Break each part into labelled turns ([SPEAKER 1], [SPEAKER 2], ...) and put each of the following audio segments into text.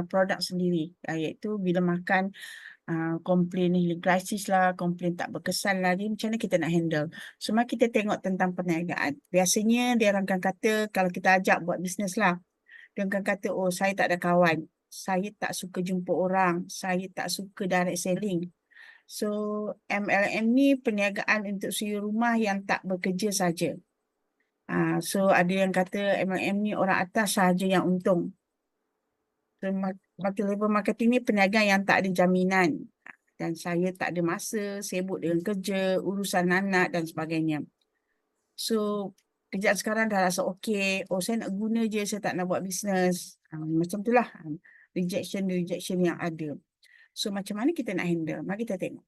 [SPEAKER 1] produk sendiri, iaitu bila makan komplain healing crisis lah, komplain tak berkesan lah, macam mana kita nak handle. So, mari kita tengok tentang perniagaan. Biasanya dia orang akan kata, kalau kita ajak buat bisnes lah, dia akan kata, oh saya tak ada kawan, saya tak suka jumpa orang, saya tak suka direct selling. So, MLM ni perniagaan untuk suri rumah yang tak bekerja saja. So, ada yang kata MLM ni orang atas saja yang untung. So, multi-level marketing ni perniagaan yang tak ada jaminan. Dan saya tak ada masa, sibuk dengan kerja, urusan anak dan sebagainya. So, kerjaan sekarang dah rasa okey. Oh, saya nak guna je, saya tak nak buat bisnes. Macam itulah rejection yang ada. So, macam mana kita nak handle? Mari kita tengok.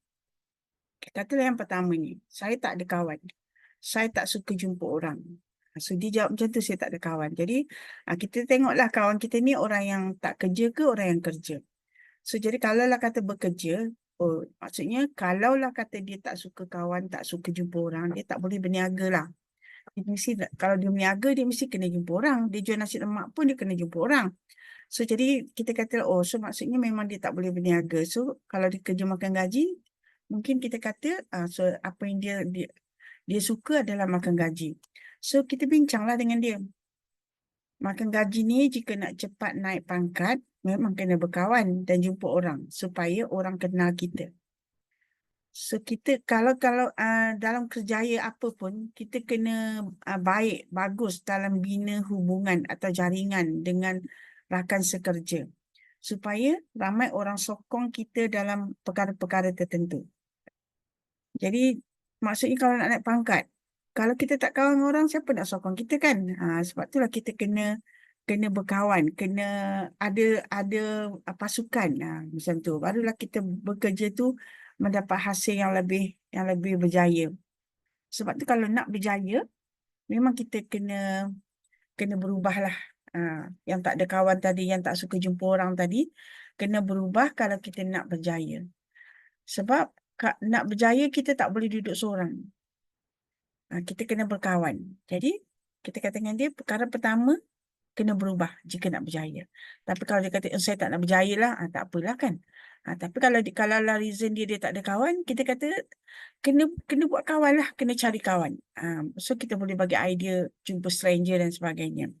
[SPEAKER 1] Katalah yang pertama ni, saya tak ada kawan. Saya tak suka jumpa orang. So, dia jawab macam tu, saya tak ada kawan. Jadi, kita tengoklah kawan kita ni orang yang tak kerja ke orang yang kerja. So, jadi kalaulah kata bekerja, maksudnya kalaulah kata dia tak suka kawan, tak suka jumpa orang, dia tak boleh berniaga lah. Dia mesti, kalau dia berniaga, dia mesti kena jumpa orang. Dia jual nasi lemak pun dia kena jumpa orang. So, jadi kita kata, so maksudnya memang dia tak boleh berniaga. So, kalau dia kerja makan gaji, mungkin kita kata, so apa yang dia suka adalah makan gaji. So, kita bincanglah dengan dia. Makan gaji ni jika nak cepat naik pangkat, memang kena berkawan dan jumpa orang supaya orang kenal kita. So, kita kalau dalam kerjaya apa pun, kita kena baik, bagus dalam bina hubungan atau jaringan dengan rakan sekerja. Supaya ramai orang sokong kita dalam perkara-perkara tertentu. Jadi, maksudnya kalau nak naik pangkat, kalau kita tak kawan dengan orang, siapa nak sokong kita kan? Sebab itulah kita kena berkawan, kena ada pasukan, macam tu. Barulah kita bekerja tu mendapat hasil yang lebih berjaya. Sebab tu kalau nak berjaya, memang kita kena berubahlah. Yang tak ada kawan tadi, yang tak suka jumpa orang tadi, kena berubah kalau kita nak berjaya. Sebab nak berjaya, kita tak boleh duduk seorang. Kita kena berkawan. Jadi, kita kata dengan dia, perkara pertama, kena berubah jika nak berjaya. Tapi kalau dia kata, saya tak nak berjaya lah, tak apalah kan. Tapi kalau lah reason dia tak ada kawan, kita kata, kena buat kawan lah, kena cari kawan. So, kita boleh bagi idea, jumpa stranger dan sebagainya.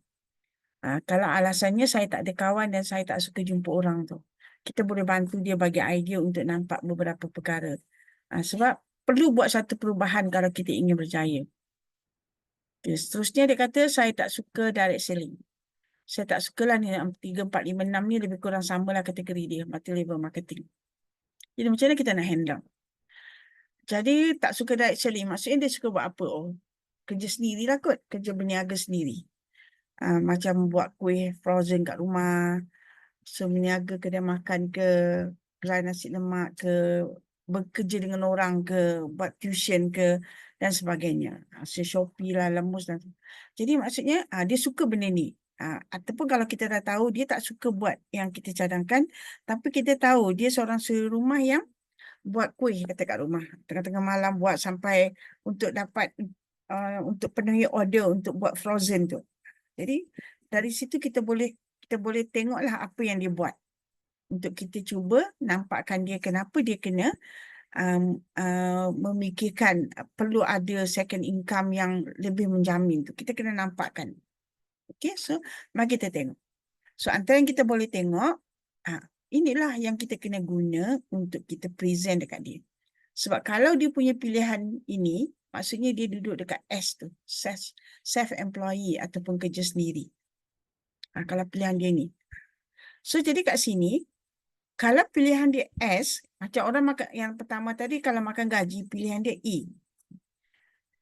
[SPEAKER 1] Kalau alasannya saya tak ada kawan dan saya tak suka jumpa orang tu, kita boleh bantu dia bagi idea untuk nampak beberapa perkara. Sebab perlu buat satu perubahan kalau kita ingin berjaya. Okay, seterusnya dia kata, saya tak suka direct selling. Saya tak sukalah ni 3, 4, 5, 6 ni lebih kurang samalah kategori dia, multi-level marketing. Jadi macam mana kita nak handle? Jadi tak suka direct selling, maksudnya dia suka buat apa? Kerja sendirilah kot, kerja berniaga sendiri. Macam buat kuih frozen kat rumah, so berniaga kedai makan ke, kedai nasi lemak ke, bekerja dengan orang ke, buat tuition ke, dan sebagainya. Shopee lah, Lemus dan jadi maksudnya dia suka benda ni. Ataupun kalau kita dah tahu dia tak suka buat yang kita cadangkan, tapi kita tahu dia seorang suri rumah yang buat kuih kata kat rumah. Tengah-tengah malam buat sampai untuk dapat untuk penuhi order untuk buat frozen tu. Jadi dari situ kita boleh tengoklah apa yang dia buat. Untuk kita cuba nampakkan dia kenapa dia kena memikirkan perlu ada second income yang lebih menjamin tu. Kita kena nampakkan. Okay, so mari kita tengok. So antara yang kita boleh tengok, inilah yang kita kena guna untuk kita present dekat dia. Sebab kalau dia punya pilihan ini, maksudnya dia duduk dekat S tu, self-employee ataupun kerja sendiri. Kalau pilihan dia ni. So jadi kat sini, kalau pilihan dia S, macam orang makan yang pertama tadi, kalau makan gaji, pilihan dia E.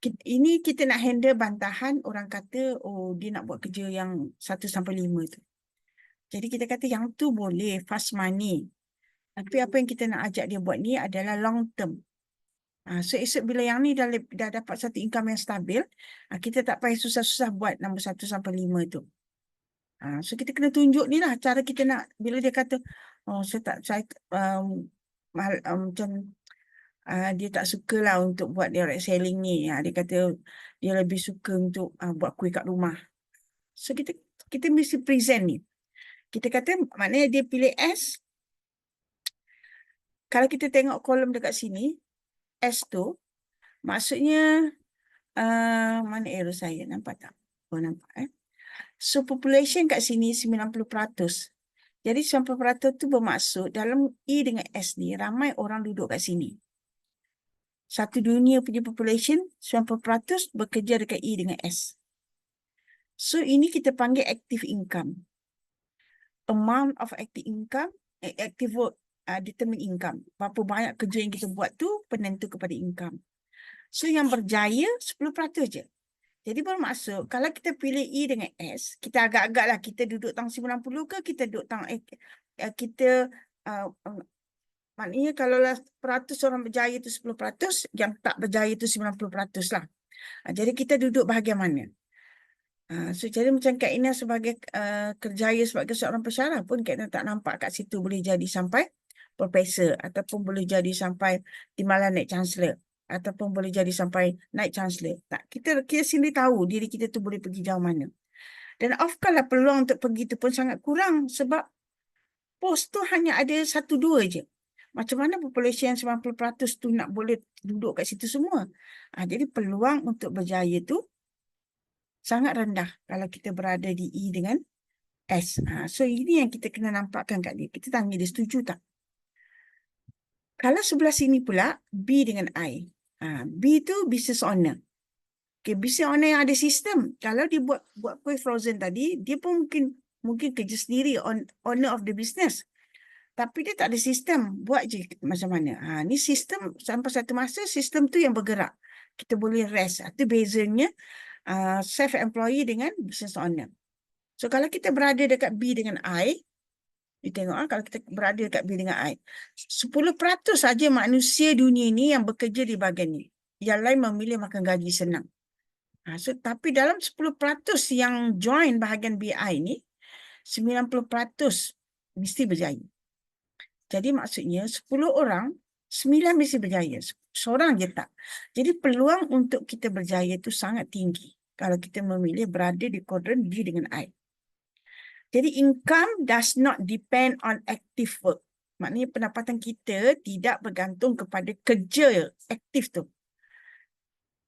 [SPEAKER 1] Ini kita nak handle bantahan orang kata, dia nak buat kerja yang 1 sampai 5 tu. Jadi kita kata yang tu boleh, fast money. Tapi apa yang kita nak ajak dia buat ni adalah long term. So esok bila yang ni dah dapat satu income yang stabil, kita tak payah susah-susah buat nombor 1 sampai 5 tu. So kita kena tunjuk ni lah cara kita nak, bila dia kata, macam dia tak suka lah untuk buat direct selling ni. Dia kata dia lebih suka untuk buat kuih kat rumah. So kita mesti present ni. Kita kata maknanya dia pilih S. Kalau kita tengok kolom dekat sini, S tu maksudnya mana arrow saya? Nampak tak? Oh, nampak So population kat sini 90%. Jadi 90% tu bermaksud dalam E dengan S ni ramai orang duduk kat sini. Satu dunia punya population 90% bekerja dekat E dengan S. So ini kita panggil active income. Amount of active income, active work determine income. Berapa banyak kerja yang kita buat tu penentu kepada income. So yang berjaya 10% je. Jadi bermaksud kalau kita pilih E dengan S, kita agak-agak lah kita duduk tang 90 ke kita duduk tang kita maknanya kalau lah peratus orang berjaya tu 10%, yang tak berjaya tu 90% lah. Jadi kita duduk bahagian mana? So jadi macam Kak Ina sebagai kerjaya sebagai seorang pensyarah pun Kak Ina tak nampak kat situ boleh jadi sampai profesor ataupun boleh jadi sampai timbalan naik chancellor ataupun boleh jadi sampai naik chancellor. Tak, kita sendiri tahu diri kita tu boleh pergi jauh mana. Dan of course lah peluang untuk pergi tu pun sangat kurang sebab pos tu hanya ada 1-2 je. Macam mana populasi yang 90% tu nak boleh duduk kat situ semua? Jadi peluang untuk berjaya tu sangat rendah kalau kita berada di E dengan S. So ini yang kita kena nampakkan kat dia. Kita tanya dia setuju tak? Kalau sebelah sini pula B dengan I. B tu business owner. Okay, business owner yang ada sistem. Kalau dia buat kuih frozen tadi, dia pun mungkin kerja sendiri owner of the business. Tapi dia tak ada sistem. Buat je macam mana. Ni sistem sampai satu masa sistem tu yang bergerak. Kita boleh rest. Itu bezanya self-employee dengan business owner. So kalau kita berada dekat B dengan I, you tengok kalau kita berada dekat B dengan I, 10% saja manusia dunia ini yang bekerja di bahagian ni. Yang lain memilih makan gaji senang. So, tapi dalam 10% yang join bahagian BI ni, 90% mesti berjaya. Jadi maksudnya 10 orang, 9 mesti berjaya. Seorang je tak. Jadi peluang untuk kita berjaya itu sangat tinggi. Kalau kita memilih berada di kuadran B dengan I. Jadi income does not depend on active work. Maknanya pendapatan kita tidak bergantung kepada kerja aktif tu.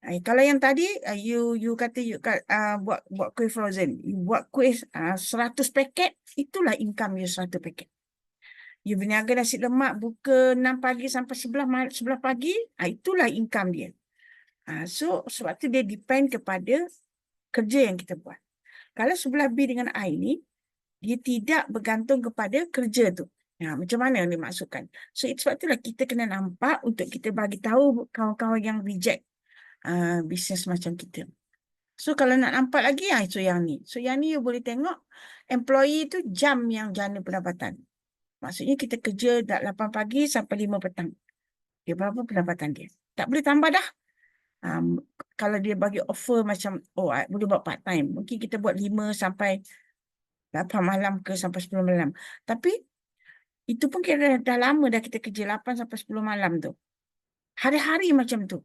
[SPEAKER 1] Kalau yang tadi you kata buat kuih frozen, you buat kuih 100 paket, itulah income you 100 paket. You berniaga nasi lemak buka 6 pagi sampai 11 pagi, itulah income dia. So sebab tu dia depend kepada kerja yang kita buat. Kalau sebelah B dengan I ni, dia tidak bergantung kepada kerja tu. Macam mana yang dimaksudkan? So sebab itulah kita kena nampak untuk kita bagi tahu kawan-kawan yang reject bisnes macam kita. So kalau nak nampak lagi, so yang ni. So yang ni you boleh tengok employee tu jam yang jana pendapatan. Maksudnya kita kerja 8 pagi sampai 5 petang. Dia berapa pendapatan dia? Tak boleh tambah dah. Kalau dia bagi offer macam, boleh buat part time. Mungkin kita buat 5 sampai 8 malam ke sampai 10 malam. Tapi itu pun kira dah lama dah kita kerja 8 sampai 10 malam tu. Hari-hari macam tu.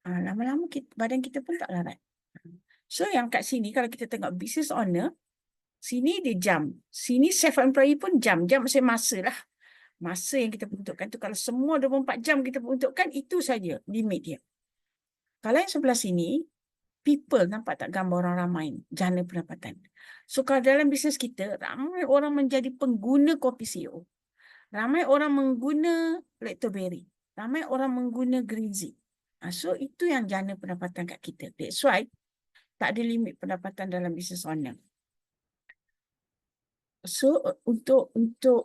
[SPEAKER 1] Lama-lama badan kita pun tak larat. So yang kat sini kalau kita tengok business owner, sini dia jam. Sini self-employee pun jam. Jam maksudnya masa lah. Masa yang kita peruntukkan tu. Kalau semua 24 jam kita peruntukkan, itu saja limit dia. Kalau yang sebelah sini, people, nampak tak gambar orang ramai ni? Jana pendapatan. So kalau dalam bisnes kita, ramai orang menjadi pengguna kopi CEO. Ramai orang mengguna Lactoberry. Ramai orang mengguna Greensy. So itu yang jana pendapatan kat kita. That's why tak ada limit pendapatan dalam business owner. So untuk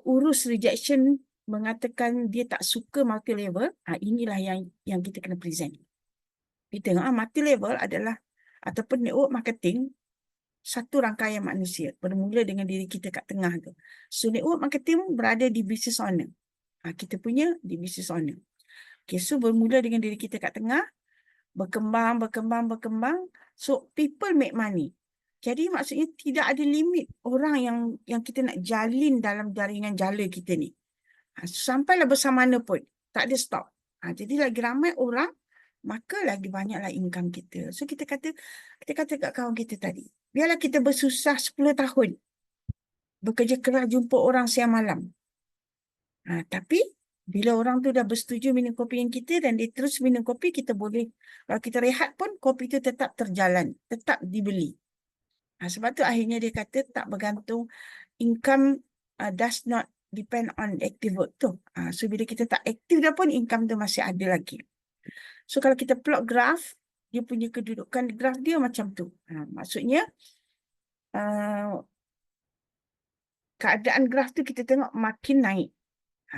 [SPEAKER 1] urus rejection mengatakan dia tak suka multi level, inilah yang kita kena present. Kita tengok multi level adalah ataupun network marketing satu rangkaian manusia bermula dengan diri kita kat tengah tu. So network marketing berada di business owner. Kita punya di business owner. Okay, so bermula dengan diri kita kat tengah, berkembang. So people make money. Jadi maksudnya tidak ada limit orang yang kita nak jalin dalam jaringan jala kita ni. Sampailah bersama mana pun, tak ada stop. Jadi lagi ramai orang, maka lagi banyaklah income kita. So kita kata kat kawan kita tadi, biarlah kita bersusah 10 tahun. bekerja keras jumpa orang siang malam. Tapi bila orang tu dah bersetuju minum kopi yang kita dan dia terus minum kopi, kita boleh, kalau kita rehat pun kopi itu tetap terjalan, tetap dibeli. Sebab tu akhirnya dia kata tak bergantung, income does not depend on active work tu. So bila kita tak aktif dah pun income tu masih ada lagi. So kalau kita plot graph, dia punya kedudukan graph dia macam tu. Maksudnya keadaan graf tu kita tengok makin naik.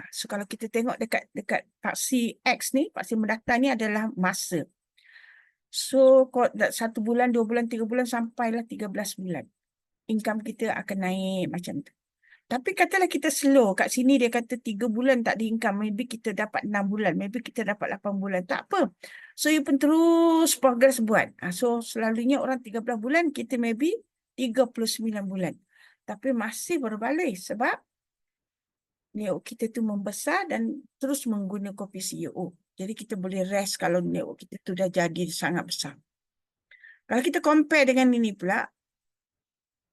[SPEAKER 1] So kalau kita tengok dekat dekat paksi X ni, paksi mendaftar ni adalah masa. So kalau 1 bulan, 2 bulan, 3 bulan sampailah 13 bulan. Income kita akan naik macam tu. Tapi katalah kita slow. Kat sini dia kata 3 bulan tak ada income. Maybe kita dapat 6 bulan. Maybe kita dapat 8 bulan. Tak apa. So you pun terus progress buat. So selalunya orang 13 bulan, kita maybe 39 bulan. Tapi masih berbalik sebab network kita tu membesar dan terus mengguna kopi CEO. Jadi kita boleh rest kalau network kita tu dah jadi sangat besar. Kalau kita compare dengan ini pula,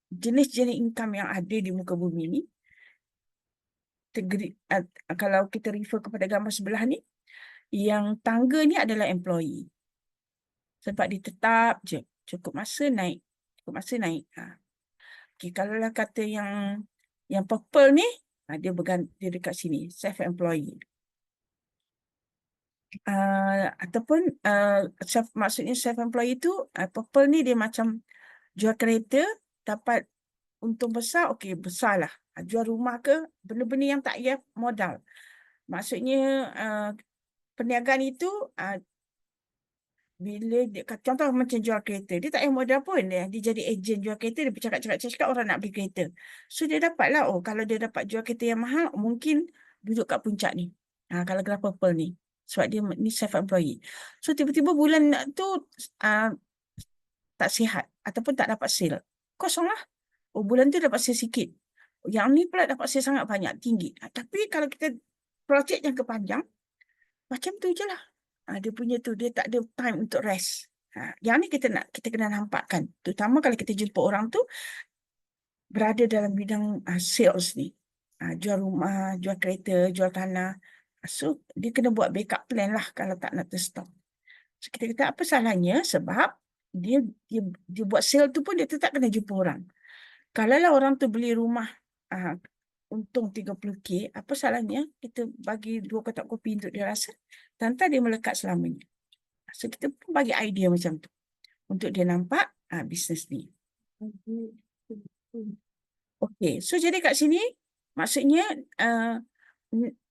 [SPEAKER 1] jenis-jenis income yang ada di muka bumi ni, kalau kita refer kepada gambar sebelah ni, yang tangga ni adalah employee. Sebab dia tetap je, cukup masa naik. Cukup masa naik. Okay, kalau lah kata yang purple ni, dia dekat sini, self-employee. Ataupun maksudnya self-employed itu purple ni dia macam jual kereta dapat untung besar, okey besarlah. Jual rumah ke benda-benda yang tak payah modal. Maksudnya perniagaan itu bila dia, contoh macam jual kereta, dia tak payah modal pun, dia jadi ejen jual kereta, dia bercakap-cakap orang nak beli kereta. So dia dapatlah, kalau dia dapat jual kereta yang mahal, mungkin duduk kat puncak ni. Kalau graf purple ni. Sebab dia ni self-employed. So tiba-tiba bulan tu tak sihat ataupun tak dapat sale. Kosong lah. Bulan tu dapat sale sikit. Yang ni pula dapat sale sangat banyak, tinggi. Tapi kalau kita projek jangka panjang, macam tu je lah. Dia punya tu, dia tak ada time untuk rest. Yang ni kita kena nampakkan. Terutama kalau kita jumpa orang tu berada dalam bidang sales ni. Jual rumah, jual kereta, jual tanah. So, dia kena buat backup plan lah kalau tak nak terstop. So, kita kata apa salahnya sebab dia buat sale tu pun dia tetap kena jumpa orang. Kalau lah orang tu beli rumah untung 30K, apa salahnya kita bagi 2 kotak kopi untuk dia rasa, tanpa dia melekat selamanya. So, kita pun bagi idea macam tu untuk dia nampak bisnes ni. Okey, so jadi kat sini maksudnya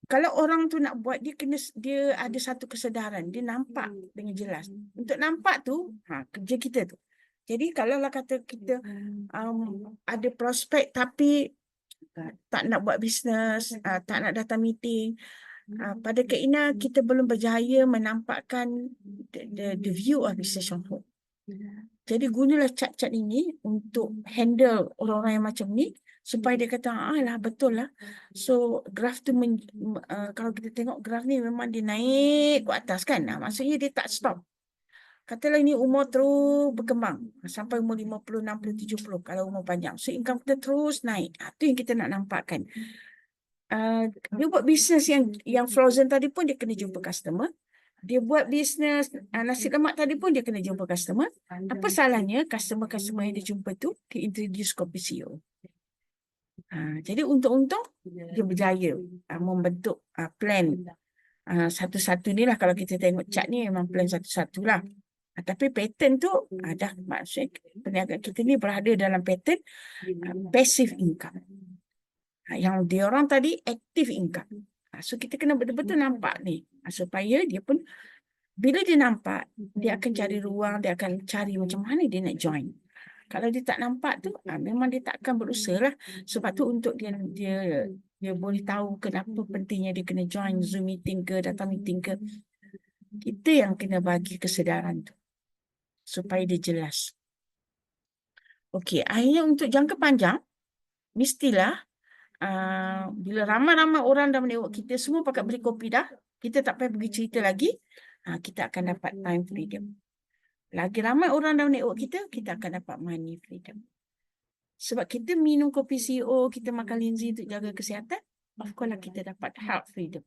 [SPEAKER 1] kalau orang tu nak buat, dia ada satu kesedaran, dia nampak dengan jelas. Untuk nampak tu kerja kita tu. Jadi kalau lah kata kita ada prospek tapi tak nak buat bisnes, tak nak datang meeting, pada keinginan kita belum berjaya menampakkan the view of recession home. Jadi gunalah cat-cat ini untuk handle orang-orang yang macam ni supaya dia kata, lah betul lah. So graf tu kalau kita tengok graf ni memang dia naik ke atas kan. Maksudnya dia tak stop. Katalah ini umur terus berkembang sampai umur 50, 60, 70 kalau umur panjang. So income kita terus naik. Itu yang kita nak nampakkan. Dia buat bisnes yang frozen tadi pun dia kena jumpa customer. Dia buat bisnes nasi lemak tadi pun dia kena jumpa customer. Apa salahnya customer-customer yang dia jumpa tu dia introduce kopi CEO. Jadi untung-untung dia berjaya membentuk plan satu-satu ni lah. Kalau kita tengok chart ni memang plan satu-satu lah. Tapi pattern tu dah maksudnya perniagaan kita ni berada dalam pattern passive income. Yang dia orang tadi active income. So kita kena betul-betul nampak ni supaya dia pun bila dia nampak, dia akan cari ruang, dia akan cari macam mana dia nak join. Kalau dia tak nampak tu, memang dia tak akan berusaha lah. Sebab tu untuk dia boleh tahu kenapa pentingnya dia kena join Zoom meeting ke, data meeting ke. Kita yang kena bagi kesedaran tu. Supaya dia jelas. Okey, akhirnya untuk jangka panjang, mestilah bila ramai-ramai orang dalam network kita semua pakat beli kopi dah, kita tak payah pergi cerita lagi, kita akan dapat time freedom. Lagi ramai orang dalam network kita, kita akan dapat money freedom. Sebab kita minum kopi CEO, kita makan linzi untuk jaga kesihatan, of course lah kita dapat health freedom.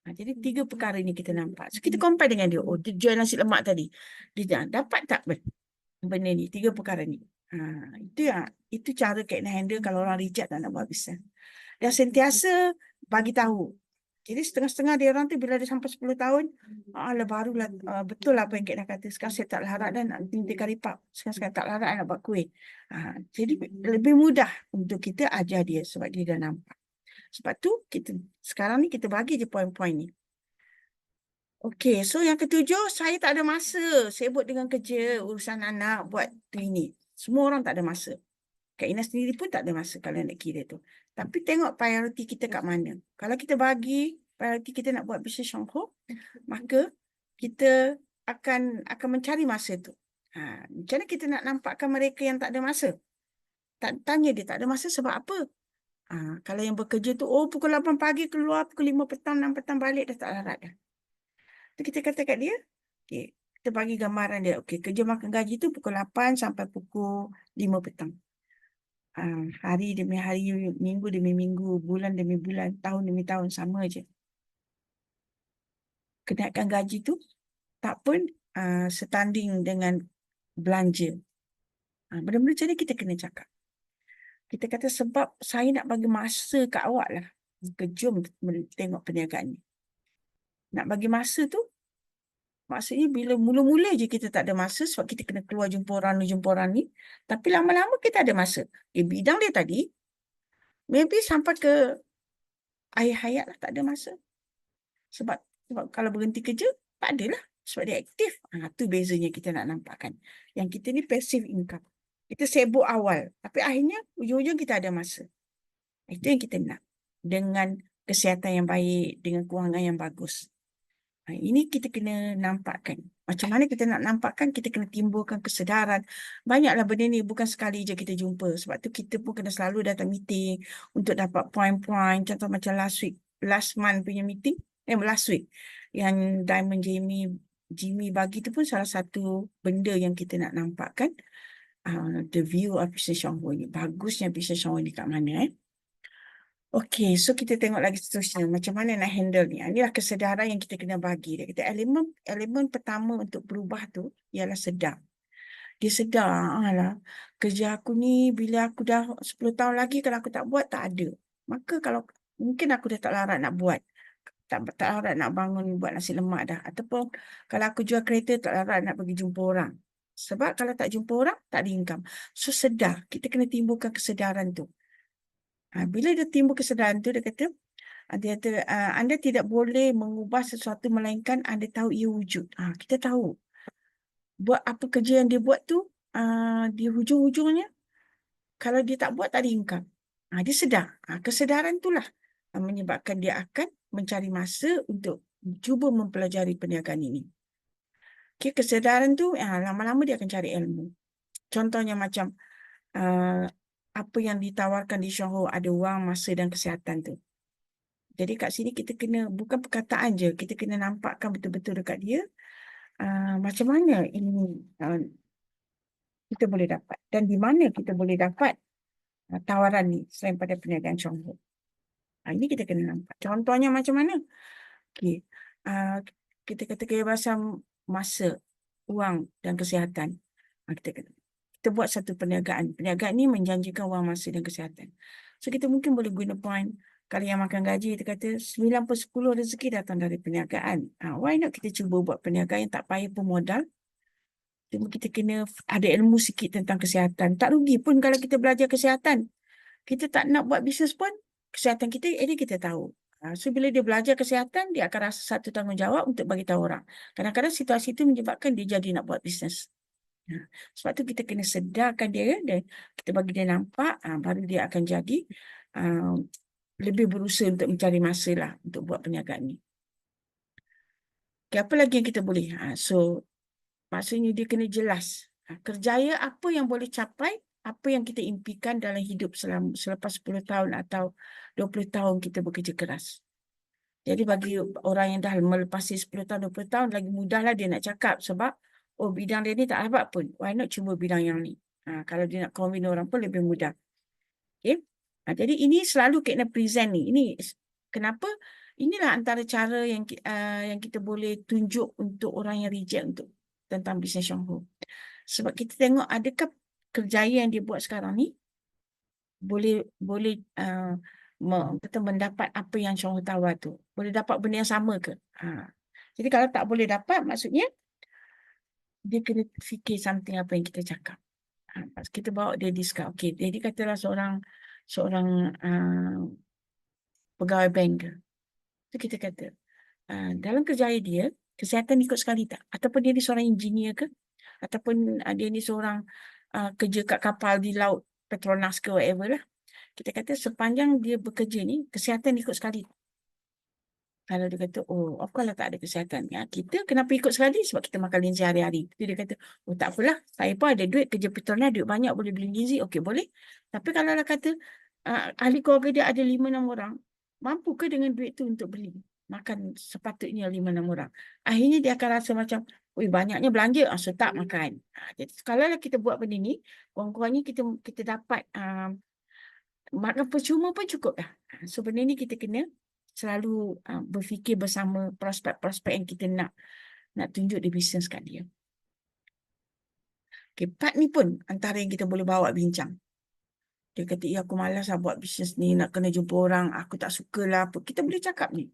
[SPEAKER 1] Jadi 3 perkara ni kita nampak. So kita compare dengan dia. Oh, dia jual nasi lemak tadi. Dia dapat tak benda ni? 3 perkara ni. Itu cara Kak Ina handle kalau orang reject tak nak buat bisnes. Dan sentiasa bagi tahu. Jadi setengah-setengah dia orang tu bila dia sampai 10 tahun, barulah betul lah apa yang Kak Ina kata. Sekarang saya tak larat dan nak minta karipap. Sekarang tak larat nak buat kuih. Jadi lebih mudah untuk kita ajar dia sebab dia dah nampak. Sebab tu sekarang ni kita bagi je poin-poin ni. Okey, so yang ketujuh, saya tak ada masa. Sibuk dengan kerja, urusan anak, buat tu ini. Semua orang tak ada masa. Kak Ina sendiri pun tak ada masa kalau nak kira tu. Tapi tengok prioriti kita kat mana. Kalau kita bagi prioriti kita nak buat bisnes Shangho, maka kita akan mencari masa tu. Macam mana kita nak nampakkan mereka yang tak ada masa? Tanya dia tak ada masa sebab apa? Kalau yang bekerja tu, pukul 8 pagi keluar, pukul 5 petang, 6 petang balik, dah tak larat dah. Tu kita kata kat dia, okay, kita bagi gambaran dia. Okay, kerja makan gaji tu pukul 8 sampai pukul 5 petang. Hari demi hari, minggu demi minggu, bulan demi bulan, tahun demi tahun, sama je. Kenaikan gaji tu tak pun setanding dengan belanja. Benda-benda macam ni kita kena cakap. Kita kata sebab saya nak bagi masa kat awak lah. Jom tengok perniagaan ni. Nak bagi masa tu, maksudnya bila mula-mula je kita tak ada masa sebab kita kena keluar jumpa orang ni. Tapi lama-lama kita ada masa. Bidang dia tadi, maybe sampai ke akhir hayat lah tak ada masa. Sebab kalau berhenti kerja, tak adalah. Sebab dia aktif. Tu bezanya kita nak nampakkan. Yang kita ni passive income. Kita sibuk awal. Tapi akhirnya, ujung-ujung kita ada masa. Itu yang kita nak. Dengan kesihatan yang baik, dengan kewangan yang bagus. Ini kita kena nampakkan. Macam mana kita nak nampakkan, kita kena timbulkan kesedaran. Banyaklah benda ni, bukan sekali je kita jumpa. Sebab tu kita pun kena selalu datang meeting untuk dapat point-point. Contoh macam last month punya meeting, last week. Yang Diamond Jimmy bagi tu pun salah satu benda yang kita nak nampakkan. The view of Business Shangho ni. Bagusnya Business Shangho ni kat mana Okey, so kita tengok lagi seterusnya. Macam mana nak handle ni. Inilah kesedaran yang kita kena bagi. Dia kata elemen pertama untuk berubah tu ialah sedar. Dia sedar, kerja aku ni bila aku dah 10 tahun lagi kalau aku tak buat, tak ada. Maka kalau mungkin aku dah tak larat nak buat. Tak larat nak bangun buat nasi lemak dah. Ataupun kalau aku jual kereta, tak larat nak pergi jumpa orang. Sebab kalau tak jumpa orang, tak ada income. So sedar, kita kena timbulkan kesedaran tu. Bila dia timbul kesedaran tu, dia kata, anda tidak boleh mengubah sesuatu melainkan anda tahu ia wujud. Kita tahu. Buat apa kerja yang dia buat tu, di hujung-hujungnya, kalau dia tak buat, tak ada income. Dia sedar. Kesedaran itulah menyebabkan dia akan mencari masa untuk cuba mempelajari perniagaan ini. Okay, kesedaran tu, lama-lama dia akan cari ilmu. Contohnya macam, apa yang ditawarkan di Shangho, ada wang, masa dan kesihatan tu. Jadi kat sini kita kena, bukan perkataan je, kita kena nampakkan betul-betul dekat dia macam mana ini kita boleh dapat. Dan di mana kita boleh dapat tawaran ni selain pada perniagaan Shangho. Ini kita kena nampak. Contohnya macam mana? Okay. Kita kata kebebasan masa, wang dan kesihatan. Kita buat satu perniagaan. Perniagaan ni menjanjikan wang, masa dan kesihatan. So kita mungkin boleh guna point. Kalau yang makan gaji, kita kata 9/10 rezeki datang dari perniagaan. Why not kita cuba buat perniagaan yang tak payah pemodal. Cuma kita kena ada ilmu sikit tentang kesihatan. Tak rugi pun kalau kita belajar kesihatan. Kita tak nak buat bisnes pun, kesihatan kita, ini kita tahu. So bila dia belajar kesihatan, dia akan rasa satu tanggungjawab untuk bagi tahu orang. Kadang-kadang situasi itu menyebabkan dia jadi nak buat bisnes. Sebab tu kita kena sedarkan dia dan kita bagi dia nampak, baru dia akan jadi lebih berusaha untuk mencari masa lah untuk buat perniagaan ni. Okay, apa lagi yang kita boleh? So maksudnya dia kena jelas. Kerjaya apa yang boleh capai, apa yang kita impikan dalam hidup selepas 10 tahun atau 20 tahun kita bekerja keras. Jadi bagi orang yang dah melepasi 10 tahun, 20 tahun, lagi mudahlah dia nak cakap sebab bidang dia ni tak dapat pun. Why not cuba bidang yang ni? Kalau dia nak convince orang pun lebih mudah. Okay? Jadi ini selalu Kak Ina present ni. Ini kenapa? Inilah antara cara yang kita boleh tunjuk untuk orang yang reject untuk tentang bisnes Shonghu. Sebab kita tengok adakah kerjaya yang dia buat sekarang ni boleh mendapat apa yang Shonghu tawar tu. Boleh dapat benda yang sama ke? Jadi kalau tak boleh dapat, maksudnya dia kena fikir something apa yang kita cakap. Kita bawa dia discuss. Okey, jadi katalah seorang pegawai bank ke. Tu kita kata, dalam kerjaya dia, kesihatan ikut sekali tak? Ataupun dia ni seorang engineer ke? Ataupun dia ni seorang kerja kat kapal di laut, Petronas ke whatever lah. Kita kata sepanjang dia bekerja ni, kesihatan ikut sekali. Kalau dia kata, oh, of course lah tak ada kesihatan. Kita kenapa ikut sekali? Sebab kita makan linzi hari-hari. Jadi dia kata, oh tak apalah, saya pun ada duit, kerja Petronas, duit banyak, boleh beli linzi. Okey, boleh. Tapi kalau lah kata, ahli keluarga dia ada 5-6 orang, mampu ke dengan duit tu untuk beli? Makan sepatutnya 5-6 orang. Akhirnya dia akan rasa macam, banyaknya belanja, so tak makan. Jadi kalau lah kita buat benda ni, kurang-kurangnya kita dapat makan percuma pun cukup dah. So benda ni kita kena selalu berfikir bersama prospek-prospek yang kita nak tunjuk di bisnes kat dia. Okay, part ni pun antara yang kita boleh bawa bincang. Dia kata, aku malas lah buat bisnes ni, nak kena jumpa orang, aku tak sukalah. Kita boleh cakap ni.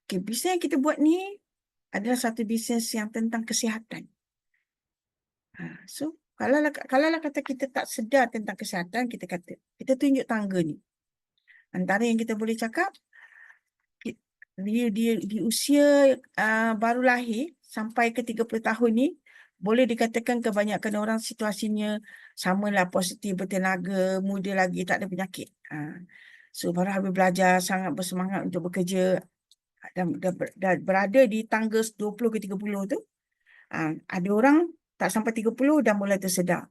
[SPEAKER 1] Okay, bisnes yang kita buat ni adalah satu bisnes yang tentang kesihatan. So, kalau lah kata kita tak sedar tentang kesihatan, kita kata, kita tunjuk tangga ni. Antara yang kita boleh cakap, dia di usia baru lahir sampai ke 30 tahun ni, boleh dikatakan kebanyakan orang situasinya samalah, positif, bertenaga, muda lagi, tak ada penyakit. So baru habis belajar, sangat bersemangat untuk bekerja, dan berada di tangga 20 ke 30 tu. Ada orang tak sampai 30 dah mulai tersedar.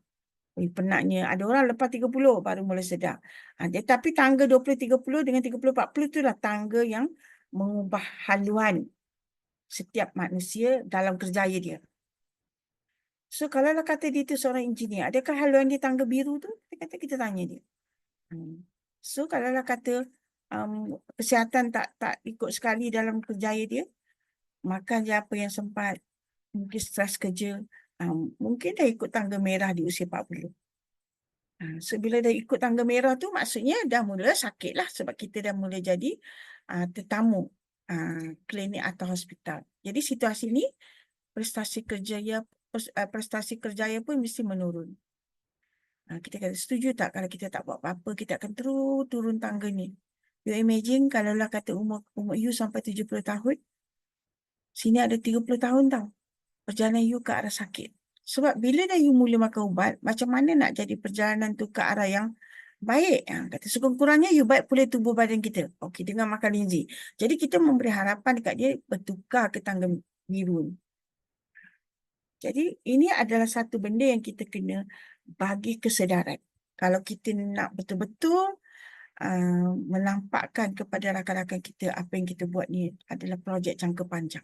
[SPEAKER 1] Penatnya. Ada orang lepas 30 baru mulai sedar. Tapi tangga 20-30 dengan 30-40 tu lah tangga yang mengubah haluan setiap manusia dalam kerjaya dia. So kalau lah kata dia tu seorang engineer, adakah haluan dia tangga biru tu? Kita tanya dia. So kalau lah kata kesihatan tak ikut sekali dalam kerjaya dia, makan je apa yang sempat, mungkin stres kerja, mungkin dah ikut tangga merah di usia 40. So bila dah ikut tangga merah tu, maksudnya dah mula sakit lah, sebab kita dah mula jadi tetamu klinik atau hospital. Jadi situasi ni prestasi kerjaya pun mesti menurun. Kita kata, setuju tak kalau kita tak buat apa-apa, kita akan terus turun tangga ni. You imagine kalau lah kata umur you sampai 70 tahun, sini ada 30 tahun tau, perjalanan you ke arah sakit. Sebab bila dah you mula makan ubat, macam mana nak jadi perjalanan tu ke arah yang baik? Kata sekurang-kurangnya you baik pulih tubuh badan kita. Okey, dengan makan linzi. Jadi kita memberi harapan dekat dia bertukar ke tangga biru. Jadi ini adalah satu benda yang kita kena bagi kesedaran. Kalau kita nak betul-betul menampakkan kepada rakan-rakan kita apa yang kita buat ni adalah projek jangka panjang.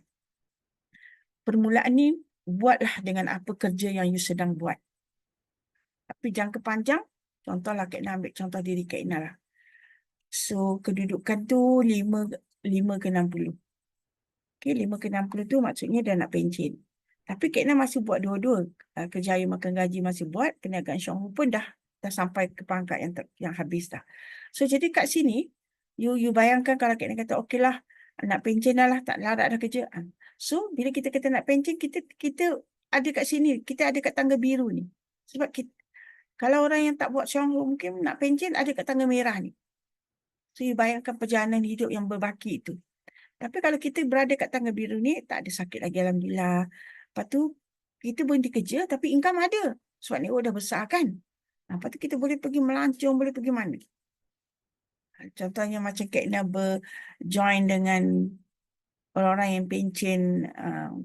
[SPEAKER 1] Permulaan ni buatlah dengan apa kerja yang you sedang buat. Tapi jangka panjang, contohlah Kak Ina ambil contoh diri Kak Ina lah. So kedudukan tu 5 ke 60. Okay, 5 ke 60 tu maksudnya dah nak pencen. Tapi Kak Ina masih buat dua-dua. Kerjaya makan gaji masih buat, perniagaan Shonghu pun dah sampai ke pangkat yang habis dah. So jadi kat sini, you bayangkan kalau Kak Ina kata, okey lah, nak pencen dah lah, tak larat dah kerja. So bila kita kata nak pencen, kita ada kat sini, kita ada kat tangga biru ni. Sebab kalau orang yang tak buat Shonghu mungkin nak pencen ada kat tangga merah ni. So you bayangkan perjalanan hidup yang berbaki itu. Tapi kalau kita berada kat tangga biru ni, tak ada sakit lagi alhamdulillah. Lepas tu, kita berhenti kerja tapi income ada. Sebab ni dah besar kan. Lepas tu kita boleh pergi melancong, boleh pergi mana. Contohnya macam Kak Ina berjoin dengan orang-orang yang pencen,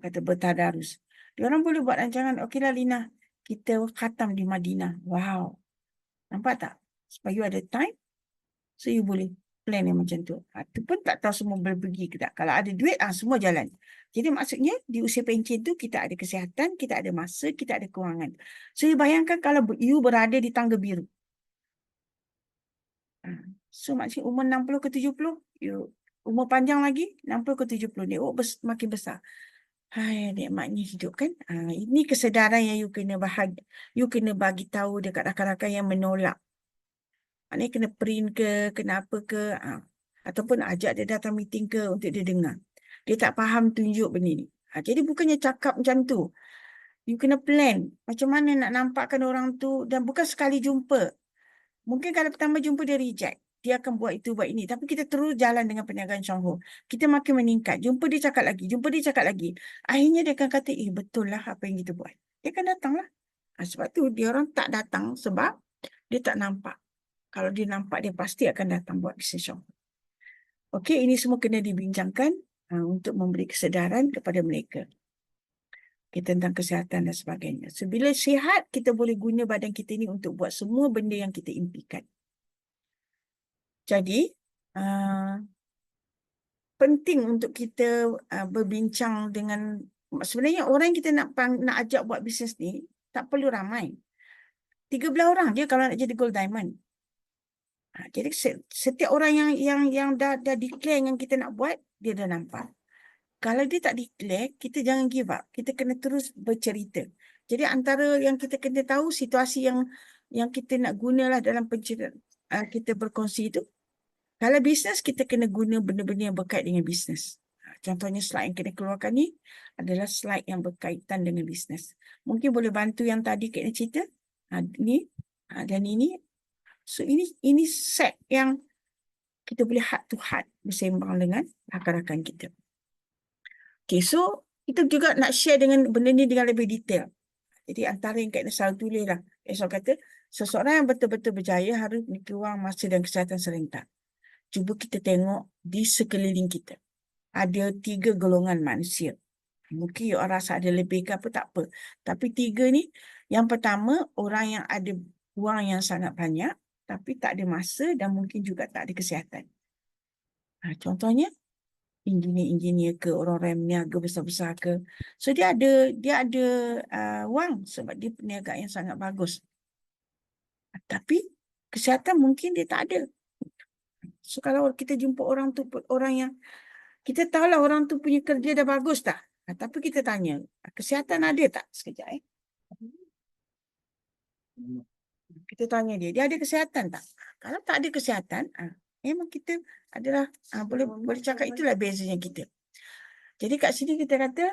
[SPEAKER 1] kata bertadarus. Diorang boleh buat rancangan, okeylah Lina, kita khatam di Madinah. Wow. Nampak tak? Supaya you ada time, so you boleh plan yang macam tu. Itu pun tak tahu semua boleh pergi ke tak. Kalau ada duit, semua jalan. Jadi maksudnya di usia pencen tu kita ada kesihatan, kita ada masa, kita ada kewangan. So you bayangkan kalau you berada di tangga biru. So maksudnya umur 60 ke 70, you umur panjang lagi 60 ke 70 ni makin besar. Hai, nikmatnya hidup kan. Ini kesedaran yang you kena bagi tahu dekat rakan-rakan yang menolak. Maknanya kena print ke, kena apa ke, ataupun ajak dia datang meeting ke untuk dia dengar. Dia tak faham tunjuk benda ni. Jadi bukannya cakap macam tu. You kena plan macam mana nak nampakkan orang tu, dan bukan sekali jumpa. Mungkin kalau pertama jumpa dia reject. Dia akan buat itu, buat ini. Tapi kita terus jalan dengan perniagaan Shangho. Kita makin meningkat. Jumpa dia cakap lagi. Jumpa dia cakap lagi. Akhirnya dia akan kata, betul lah apa yang kita buat. Dia akan datang lah. Sebab tu dia orang tak datang sebab dia tak nampak. Kalau dia nampak, dia pasti akan datang buat bisnes Shangho. Okey, ini semua kena dibincangkan untuk memberi kesedaran kepada mereka. Tentang kesihatan dan sebagainya. So, bila sihat, kita boleh guna badan kita ni untuk buat semua benda yang kita impikan. Jadi, penting untuk kita berbincang dengan, sebenarnya orang yang kita nak ajak buat bisnes ni, tak perlu ramai. 13 orang je kalau nak jadi Gold Diamond. Jadi, setiap orang yang dah declare yang kita nak buat, dia dah nampak. Kalau dia tak declare, kita jangan give up. Kita kena terus bercerita. Jadi antara yang kita kena tahu, situasi yang kita nak gunalah dalam kita berkongsi itu. Kalau bisnes, kita kena guna benda-benda yang berkait dengan bisnes. Contohnya slide yang kena keluarkan ni adalah slide yang berkaitan dengan bisnes. Mungkin boleh bantu yang tadi kena cerita. Ni dan ini. So ini set yang kita boleh heart to heart bersembang dengan rakan-rakan kita. Okay, so kita juga nak share dengan benda ni dengan lebih detail. Jadi antara yang Kak Nisa tulis lah. Esok kata, seseorang yang betul-betul berjaya harus memiliki wang, masa dan kesihatan serentak. Cuba kita tengok di sekeliling kita. Ada 3 golongan manusia. Mungkin orang rasa ada lebih ke apa, tak apa. Tapi 3 ni, yang pertama, orang yang ada wang yang sangat banyak, tapi tak ada masa dan mungkin juga tak ada kesihatan. Contohnya, engineer ke, orang-orang niaga besar-besar ke. So dia ada wang sebab dia perniagaan yang sangat bagus. Tapi kesihatan mungkin dia tak ada. So kalau kita jumpa orang tu, orang yang kita tahulah orang tu punya kerja dah bagus tak? Tapi kita tanya, kesihatan ada tak? Sekejap Kita tanya dia ada kesihatan tak? Kalau tak ada kesihatan, memang kita adalah boleh cakap itulah bezanya kita. Jadi kat sini kita kata,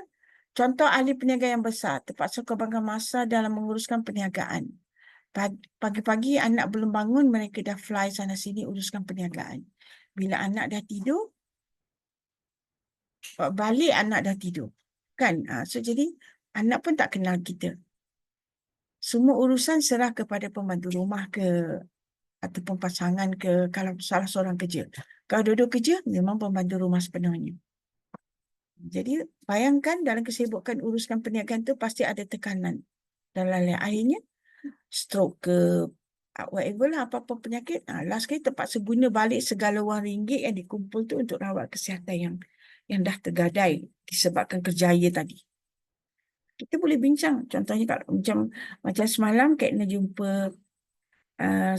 [SPEAKER 1] contoh ahli perniagaan yang besar terpaksa korbankan masa dalam menguruskan perniagaan. Pagi-pagi anak belum bangun, mereka dah fly sana sini uruskan perniagaan. Bila anak dah tidur, balik anak dah tidur. Kan? So jadi anak pun tak kenal kita. Semua urusan serah kepada pembantu rumah ke, ataupun pasangan ke, kalau salah seorang kerja. Kalau duduk kerja, memang pembantu rumah sepenuhnya. Jadi bayangkan dalam kesibukan uruskan perniagaan tu pasti ada tekanan. Dan lain-lain. Akhirnya stroke ke, whatever lah, apa-apa penyakit. Last kali terpaksa guna balik segala wang ringgit yang dikumpul tu untuk rawat kesihatan yang dah tergadai disebabkan kerjaya tadi. Kita boleh bincang. Contohnya kalau macam semalam Kak nak jumpa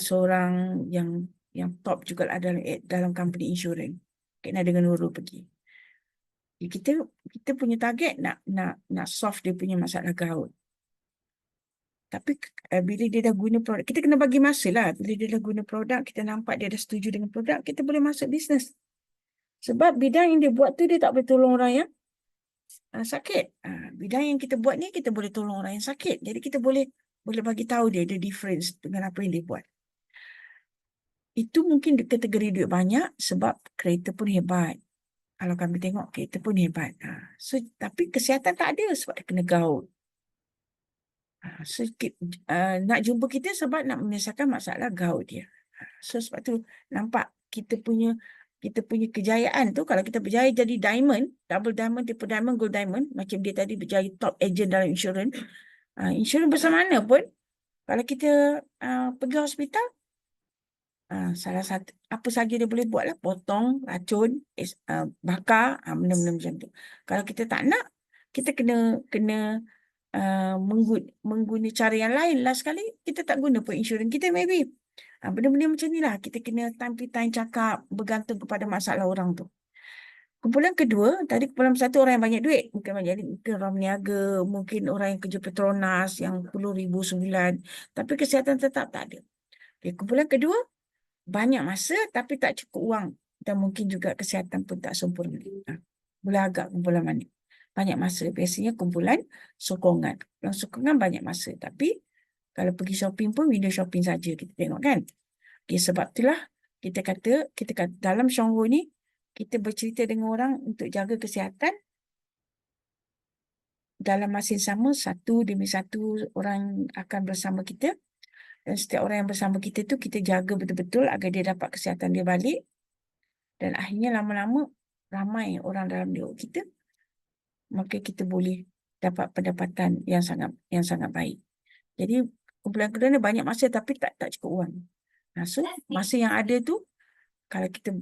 [SPEAKER 1] seorang yang top juga ada dalam company insurans. Kak nak dengan Nurul pergi. Kita punya target nak solve dia punya masalah gaut. Tapi bila dia dah guna produk, kita kena bagi masa lah. Bila dia dah guna produk, kita nampak dia dah setuju dengan produk, kita boleh masuk bisnes. Sebab bidang yang dia buat tu, dia tak boleh tolong orang yang sakit. Bidang yang kita buat ni, kita boleh tolong orang yang sakit. Jadi kita boleh bagi tahu dia the difference dengan apa yang dia buat. Itu mungkin kategori duit banyak sebab kereta pun hebat. Kalau kami tengok, kereta pun hebat. So, tapi kesihatan tak ada sebab dia kena gaut. So, nak jumpa kita sebab nak menyelesaikan masalah gaut dia. So sebab tu nampak kita punya kejayaan tu, kalau kita berjaya jadi diamond, double diamond, triple diamond, gold diamond, macam dia tadi berjaya top agent dalam insurans. Insurans besar mana pun, kalau kita pergi hospital, Salah satu apa saja dia boleh buat lah, potong, racun, bakar, benda-benda macam tu. Kalau kita tak nak, kita kena kena mengguna cara yang lain lah sekali. Kita tak guna pun insurans kita maybe. Benda-benda macam ni lah. Kita kena time to time cakap, bergantung kepada masalah orang tu. Kumpulan kedua, tadi kumpulan satu orang yang banyak duit. Mungkin orang berniaga, mungkin orang yang kerja Petronas yang 10,000 sebulan. Tapi kesihatan tetap tak ada. Okay, kumpulan kedua, banyak masa tapi tak cukup wang. Dan mungkin juga kesihatan pun tak sempurna. Boleh agak kumpulan mana? Banyak masa. Biasanya kumpulan sokongan. Yang sokongan banyak masa. Tapi kalau pergi shopping pun window shopping saja kita tengok kan. Okay, sebab itulah kita kata dalam Syongho ni kita bercerita dengan orang untuk jaga kesihatan dalam masa yang sama, satu demi satu orang akan bersama kita. Dan setiap orang yang bersama kita tu kita jaga betul-betul agar dia dapat kesihatan dia balik. Dan akhirnya lama-lama ramai orang dalam dialog kita, maka kita boleh dapat pendapatan yang sangat baik. Jadi kumpulan kedua ni banyak masa tapi tak cukup wang. So masa yang ada tu kalau kita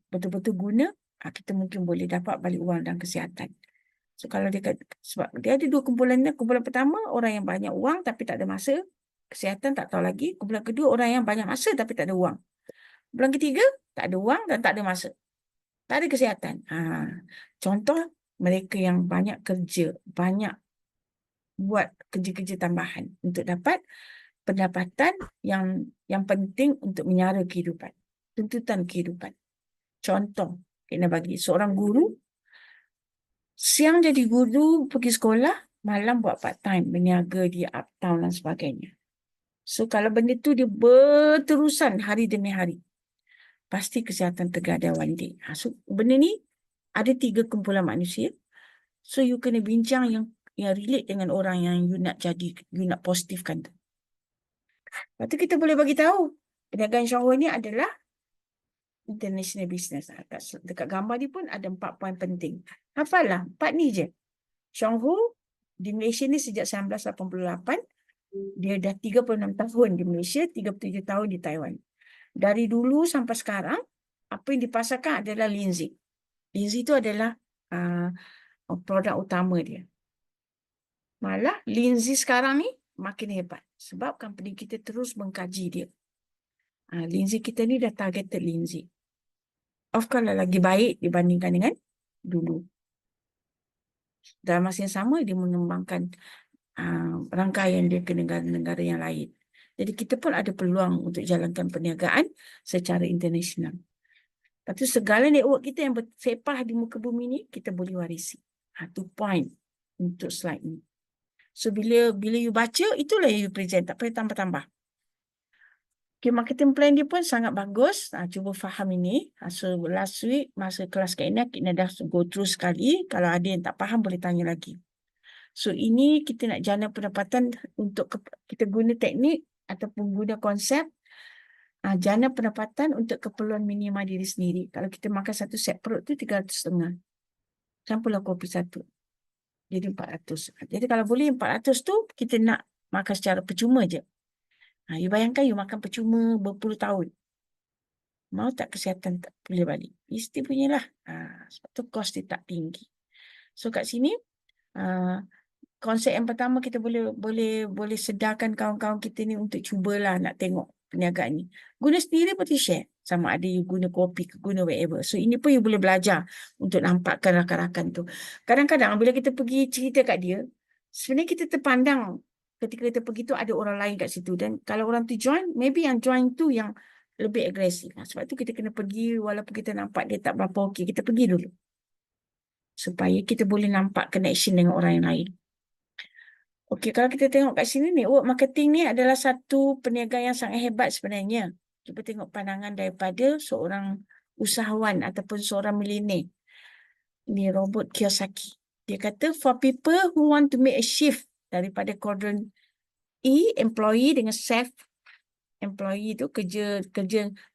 [SPEAKER 1] betul-betul guna, kita mungkin boleh dapat balik wang dan kesihatan. So kalau sebab dia ada dua kumpulan ni. Kumpulan pertama orang yang banyak wang tapi tak ada masa, kesihatan tak tahu lagi. Kumpulan kedua orang yang banyak masa tapi tak ada wang. Kumpulan ketiga tak ada wang dan tak ada masa. Tak ada kesihatan. Contoh mereka yang banyak kerja, banyak buat kerja-kerja tambahan untuk dapat pendapatan yang penting untuk menyara kehidupan, tuntutan kehidupan. Contoh, kena bagi seorang guru, siang jadi guru pergi sekolah, malam buat part time, berniaga di uptown dan sebagainya. So kalau benda tu dia berterusan hari demi hari, pasti kesihatan tergadai one day. So benda ni ada 3 kumpulan manusia. So you kena bincang yang relate dengan orang yang you nak positifkan tu. Lepas tu kita boleh bagi tahu perniagaan Syongho ni adalah international business. Dekat gambar ni pun ada 4 poin penting. Hafallah 4 ni je. Syongho di Malaysia ni sejak 1988. Dia dah 36 tahun di Malaysia, 37 tahun di Taiwan. Dari dulu sampai sekarang, apa yang dipasarkan adalah Lindsay. Lindsay itu adalah produk utama dia. Malah Lindsay sekarang ni makin hebat. Sebab company kita terus mengkaji dia. Lindsay kita ni dah targeted Lindsay. Of course lah lagi baik dibandingkan dengan dulu. Dalam masa yang sama, dia mengembangkan rangkaian dia ke negara-negara yang lain. Jadi kita pun ada peluang untuk jalankan perniagaan secara international. Lepas tu segala network kita yang bersepah di muka bumi ni, kita boleh warisi. Itu point untuk slide ni. So bila you baca, itulah yang you present. Tak payah tambah-tambah. Okay, marketing plan dia pun sangat bagus. Cuba faham ini. So last week, masa kelas Kak Ina dah go through sekali. Kalau ada yang tak faham, boleh tanya lagi. So ini kita nak jana pendapatan untuk kita guna teknik ataupun guna konsep jana pendapatan untuk keperluan minima diri sendiri. Kalau kita makan satu set perut tu 300.5. Campulah kopi satu. Jadi 400. Jadi kalau boleh 400 tu kita nak makan secara percuma je. You bayangkan you makan percuma berpuluh tahun. Mau tak kesihatan tak boleh balik? Mesti punyalah. Sebab tu kos dia tak tinggi. So kat sini konsep yang pertama kita boleh sedarkan kawan-kawan kita ni untuk cubalah nak tengok perniagaan ni. Guna sendiri pun share. Sama ada you guna kopi ke guna whatever. So ini pun you boleh belajar untuk nampakkan rakan-rakan tu. Kadang-kadang bila kita pergi cerita kat dia, sebenarnya kita terpandang ketika kita pergi tu ada orang lain kat situ. Dan kalau orang tu join, maybe yang join tu yang lebih agresif. Sebab tu kita kena pergi walaupun kita nampak dia tak berapa okey. Kita pergi dulu. Supaya kita boleh nampak connection dengan orang yang lain. Okey, kalau kita tengok kat sini, network marketing ni adalah satu perniagaan yang sangat hebat sebenarnya. Cuba tengok pandangan daripada seorang usahawan ataupun seorang milenial. Ni Robert Kiyosaki. Dia kata, for people who want to make a shift daripada quadrant E, employee dengan self-employee tu, kerja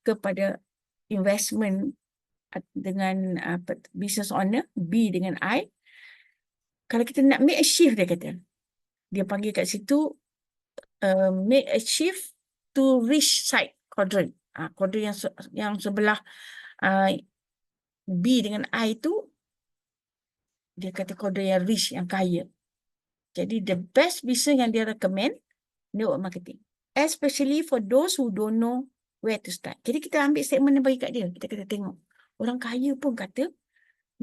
[SPEAKER 1] kepada investment dengan business owner, B dengan I. Kalau kita nak make a shift, dia kata, dia panggil kat situ make a shift to reach side quadrant. Kode yang sebelah B dengan I tu, dia kata kode yang rich, yang kaya. Jadi the best business yang dia recommend, network marketing. Especially for those who don't know where to start. Jadi kita ambil statement yang bagi kat dia. Kita kena tengok. Orang kaya pun kata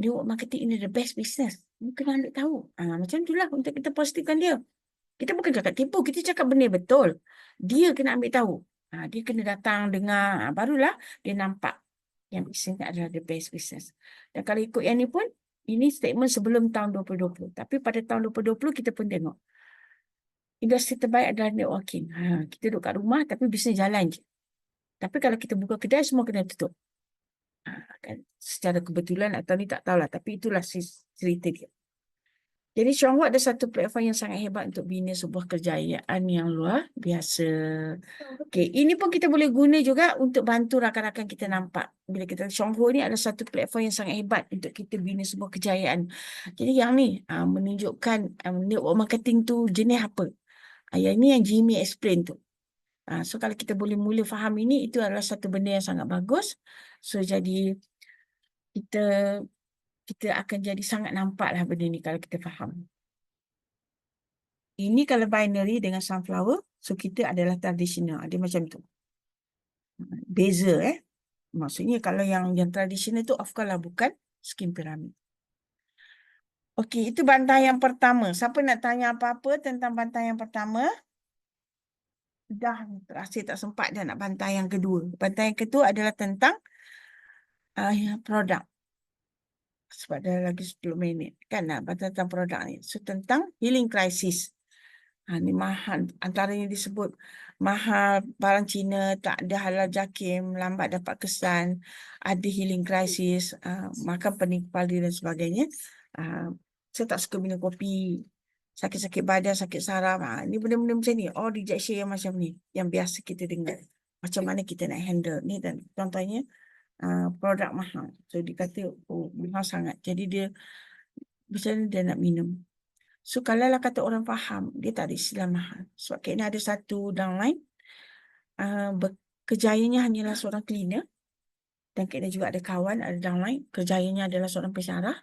[SPEAKER 1] network marketing ini the best business. Kita kena ambil tahu. Macam itulah untuk kita positifkan dia. Kita bukan cakap tipu. Kita cakap benda betul. Dia kena ambil tahu. Dia kena datang dengar. Barulah dia nampak yang bisnes adalah the best business. Dan kalau ikut yang ni pun, ini statement sebelum tahun 2020. Tapi pada tahun 2020 kita pun tengok. Industri terbaik adalah networking. Kita duduk kat rumah tapi bisnes jalan je. Tapi kalau kita buka kedai, semua kena tutup. Kan? Secara kebetulan atau ni tak tahulah. Tapi itulah cerita dia. Jadi Xionghu ada satu platform yang sangat hebat untuk bina sebuah kejayaan yang luar biasa. Okey, ini pun kita boleh guna juga untuk bantu rakan-rakan kita nampak. Bila kita Xionghu ni adalah satu platform yang sangat hebat untuk kita bina sebuah kejayaan. Jadi yang ni menunjukkan network marketing tu jenis apa. Yang ni yang Jimmy explain tu. So kalau kita boleh mula faham ini, itu adalah satu benda yang sangat bagus. So jadi kita akan jadi sangat nampaklah benda ni kalau kita faham. Ini kalau binary dengan sunflower, so kita adalah tradisional. Dia macam tu. Beza Maksudnya kalau yang tradisional tu of course lah bukan skim piramid. Okey, itu bantahan yang pertama. Siapa nak tanya apa-apa tentang bantahan yang pertama? Dah terasa tak sempat dah nak bantahan yang kedua. Bantahan yang kedua adalah tentang produk. Sebab dah lagi 10 minit. Kan nak bantahan tentang produk ni. So tentang healing crisis. Ni mahal. Antaranya disebut mahal, barang Cina, tak ada halal JAKIM, lambat dapat kesan, ada healing crisis, makan pening kepala dan sebagainya. Saya tak suka minum kopi, sakit-sakit badan, sakit saraf. Ni benda-benda macam ni. Rejection yang macam ni. Yang biasa kita dengar. Macam mana kita nak handle ni. Dan contohnya, produk mahal. So, dia kata, mahal sangat. Jadi, dia macam mana dia nak minum. So, kalau lah kata orang faham, dia tak ada istilah mahal. Sebab kena ada satu downline, kerjayanya hanyalah seorang cleaner. Dan kena juga ada kawan, ada downline. Kerjayanya adalah seorang pensyarah.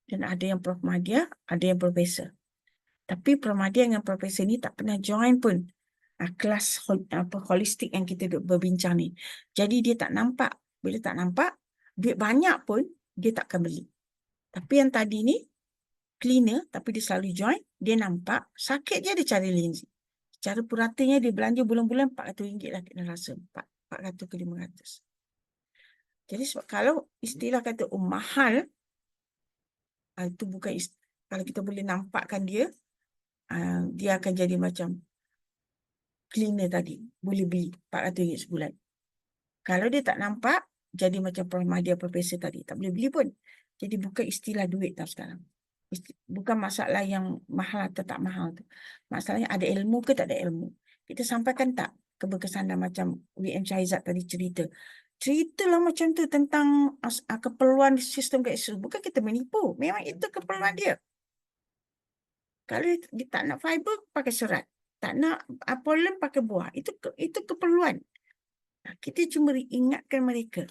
[SPEAKER 1] Dan ada yang Prof Madya, ada yang profesor. Tapi Prof Madya dengan profesor ni tak pernah join pun kelas holistik yang kita berbincang ni. Jadi dia tak nampak. Bila tak nampak, duit banyak pun dia tak akan beli. Tapi yang tadi ni, cleaner, tapi dia selalu join, dia nampak, sakit je dia cari lensi. Secara puratanya dia belanja bulan-bulan RM400 lah kena rasa. 400 ke 500. Jadi sebab kalau istilah kata mahal, itu bukan kalau kita boleh nampakkan dia, dia akan jadi macam cleaner tadi. Boleh beli RM400 sebulan. Kalau dia tak nampak, jadi macam Prof Madya profesor tadi. Tak boleh beli pun. Jadi bukan istilah duit tau sekarang. Bukan masalah yang mahal atau tak mahal tu. Masalahnya ada ilmu ke tak ada ilmu. Kita sampaikan tak keberkesanan macam WM Syahizat tadi cerita. Ceritalah macam tu tentang keperluan sistem KSU. Bukan kita menipu. Memang itu keperluan dia. Kalau dia tak nak fiber, pakai serat. Tak nak pollen, pakai buah. Itu keperluan. Kita cuma ingatkan mereka.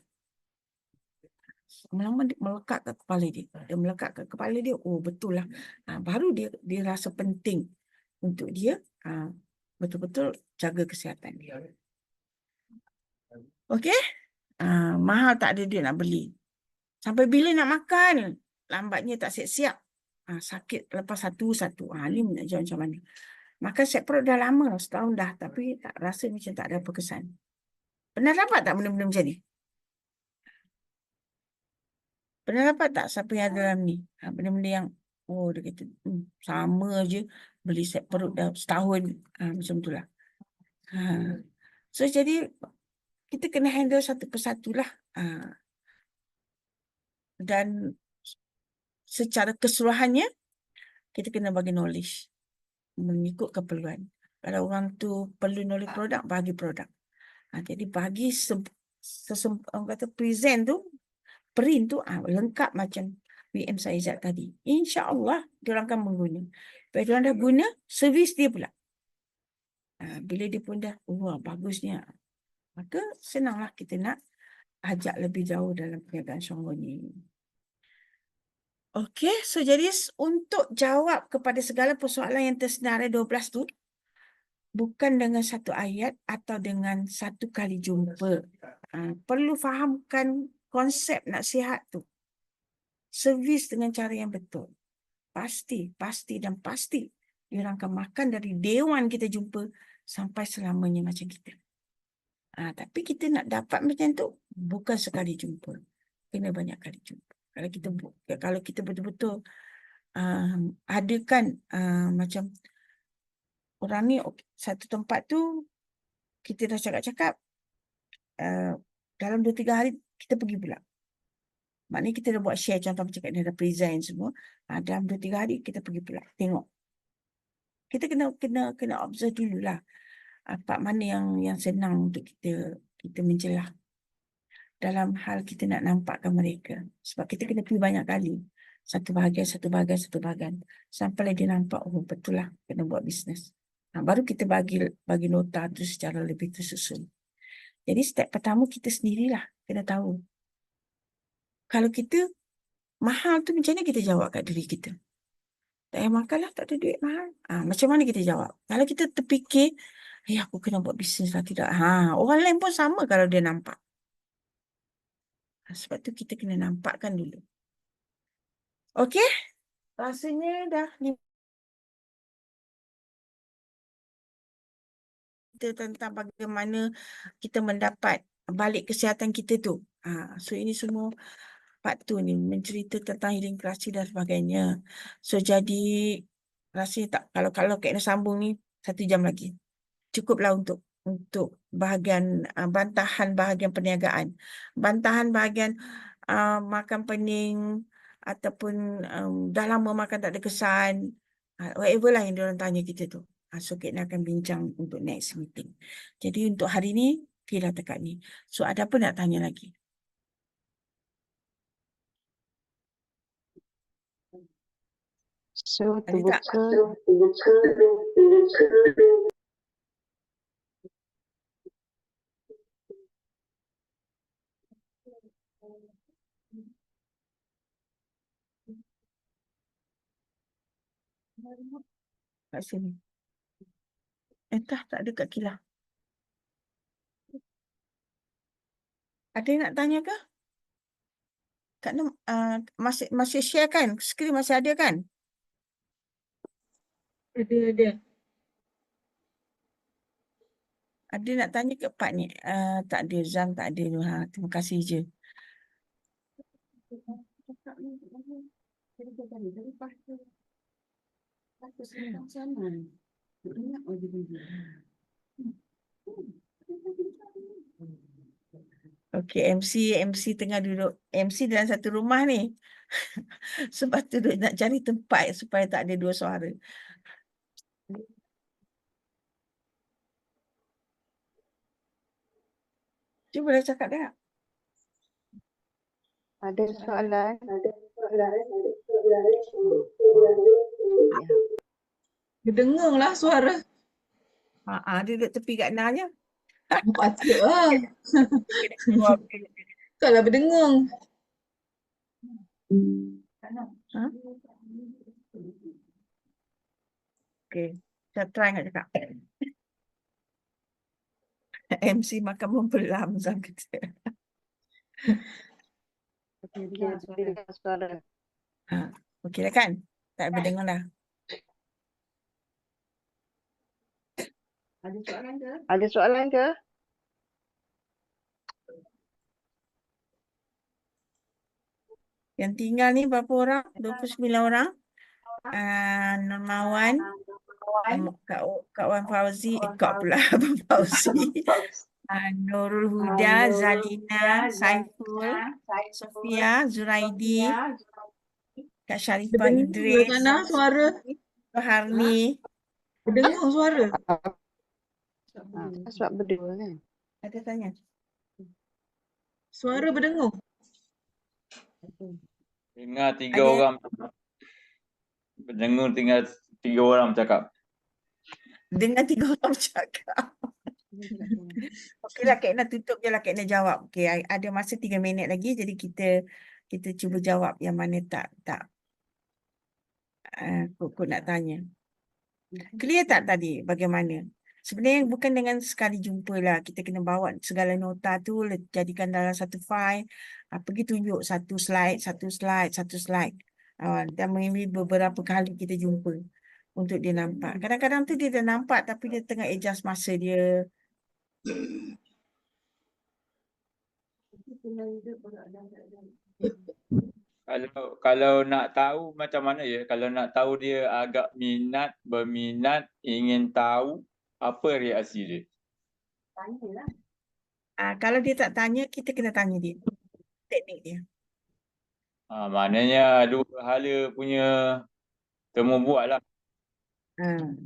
[SPEAKER 1] Lama-lama dia melekat ke kepala dia. Dia melekat ke kepala dia. Oh, betul lah. Baru dia rasa penting untuk dia betul-betul jaga kesihatan dia. Okey? Mahal tak ada dia nak beli. Sampai bila nak makan? Lambatnya tak siap-siap. Sakit lepas satu-satu. Ni nak jawab macam mana? Makan set perut dah lama. Setahun dah. Tapi tak rasa macam tak ada apa kesan. Pernah dapat tak benda-benda macam ni? Pernah dapat tak siapa yang ada dalam ni? Benda-benda yang, dia kata, sama je. Beli set perut dah setahun. Macam itulah. So, jadi, kita kena handle satu persatu lah. Dan secara keseluruhannya, kita kena bagi knowledge. Mengikut keperluan. Kalau orang tu perlu knowledge produk, bagi produk. Jadi, bagi orang kata present tu, print tu lengkap macam WM Syahizat tadi. InsyaAllah, diorang akan mengguna. Bila diorang dah guna, servis dia pula. Bila dia pun dah, bagusnya. maka senanglah kita nak ajak lebih jauh dalam perniagaan Shonggo ni. Okey, so jadi untuk jawab kepada segala persoalan yang tersenarai 12 tu, bukan dengan satu ayat atau dengan satu kali jumpa. Perlu fahamkan konsep nasihat tu. Servis dengan cara yang betul. Pasti dan pasti diorang akan makan dari day one kita jumpa sampai selamanya macam kita. Tapi kita nak dapat macam tu bukan sekali jumpa. Kena banyak kali jumpa. Kalau kita betul-betul adakan macam orang ni satu tempat tu kita dah cakap-cakap dalam 2-3 hari kita pergi pula. Maknanya kita dah buat share, contoh macam cakap dia dah present semua. Dalam 2-3 hari kita pergi pula tengok. Kita kena observe dululah part mana yang senang untuk kita mencelah dalam hal kita nak nampakkan mereka. Sebab kita kena pergi banyak kali. Satu bahagian. Sampailah dia nampak, oh betul lah, kena buat bisnes. Baru kita bagi nota tu secara lebih tersusun. Jadi step pertama kita sendirilah kena tahu. Kalau kita mahal tu macam mana kita jawab kat diri kita? Tak payah makan lah, tak ada duit mahal. Macam mana kita jawab? Kalau kita terfikir, aku kena buat bisnes lah, tidak. Orang lain pun sama kalau dia nampak. Sebab tu kita kena nampakkan dulu. Okey? Rasanya dah tentang bagaimana kita mendapat balik kesihatan kita tu. So ini semua part tu ni mencerita tentang healing klasik dan sebagainya. So jadi rasanya tak, kalau kena sambung ni 1 jam lagi. Cukuplah untuk bahagian bantahan bahagian perniagaan. Bantahan bahagian makan pening ataupun dah lama makan tak ada kesan. Whatever lah yang diorang tanya kita tu. So kita akan bincang untuk next meeting. Jadi untuk hari ni, okeylah dekat ni. So ada apa nak tanya lagi?
[SPEAKER 2] So
[SPEAKER 1] Ada tak?
[SPEAKER 2] terbuka.
[SPEAKER 1] Kat sini. Entah tak ada kat Kilah. Ada yang nak tanya ke? Kak Nam, masih share kan? Skrin masih ada kan?
[SPEAKER 3] Ada.
[SPEAKER 1] Ada nak tanya ke Pak ni? Tak ada, Zam tak ada. Terima kasih je. Okey, MC tengah duduk. MC dalam satu rumah ni. Sebab tu duduk nak cari tempat supaya tak ada 2 suara. Cuba dah cakap dah.
[SPEAKER 2] Ada soalan?
[SPEAKER 3] Dengung lah suara.
[SPEAKER 1] Dia duduk tepi kat Nah je.
[SPEAKER 3] Patut lah.
[SPEAKER 1] Kena keluar.
[SPEAKER 3] Taklah berdengung.
[SPEAKER 1] Okey, saya try nak cakap. MC makan membelam Zam kata.
[SPEAKER 2] Okey, dengar suara.
[SPEAKER 1] Okey dah kan? Tak berdengar dah. Ada soalan ke?
[SPEAKER 2] Ada soalan ke?
[SPEAKER 1] Yang tinggal ni berapa orang? 29 orang. Normawan, Kak Wan Fauzi, Kak pula Abang Fauzi. Nurul Huda, Zalina, Saiful, Sofia, Zuraidi, Kak Sharifah
[SPEAKER 3] Berdengung
[SPEAKER 1] Idris,
[SPEAKER 3] sana suara.
[SPEAKER 1] Harni.
[SPEAKER 3] Berdengung suara.
[SPEAKER 2] Sebab berdua kan?
[SPEAKER 1] Ada tanya?
[SPEAKER 3] Suara berdengung.
[SPEAKER 4] Dengar 3
[SPEAKER 1] Ada.
[SPEAKER 4] orang. Dengar tinggal 3 orang bercakap.
[SPEAKER 1] Dengan 3 orang bercakap. Okeylah Kak Ina, tutup je lah Kak Ina jawab. Okey, ada masa 3 minit lagi, jadi kita cuba jawab yang mana tak Kok nak tanya. Clear tak tadi bagaimana? Sebenarnya bukan dengan sekali jumpa lah. Kita kena bawa segala nota tu, jadikan dalam satu file. Pergi tunjuk satu slide. Dan maybe beberapa kali kita jumpa untuk dia nampak. Kadang-kadang tu dia dah nampak tapi dia tengah adjust masa dia.
[SPEAKER 4] Kalau nak tahu macam mana ya, kalau nak tahu dia agak berminat, ingin tahu, apa reaksi dia?
[SPEAKER 1] Kalau dia tak tanya, kita kena tanya dia. Teknik dia.
[SPEAKER 4] Maknanya dua hala punya temu buat lah.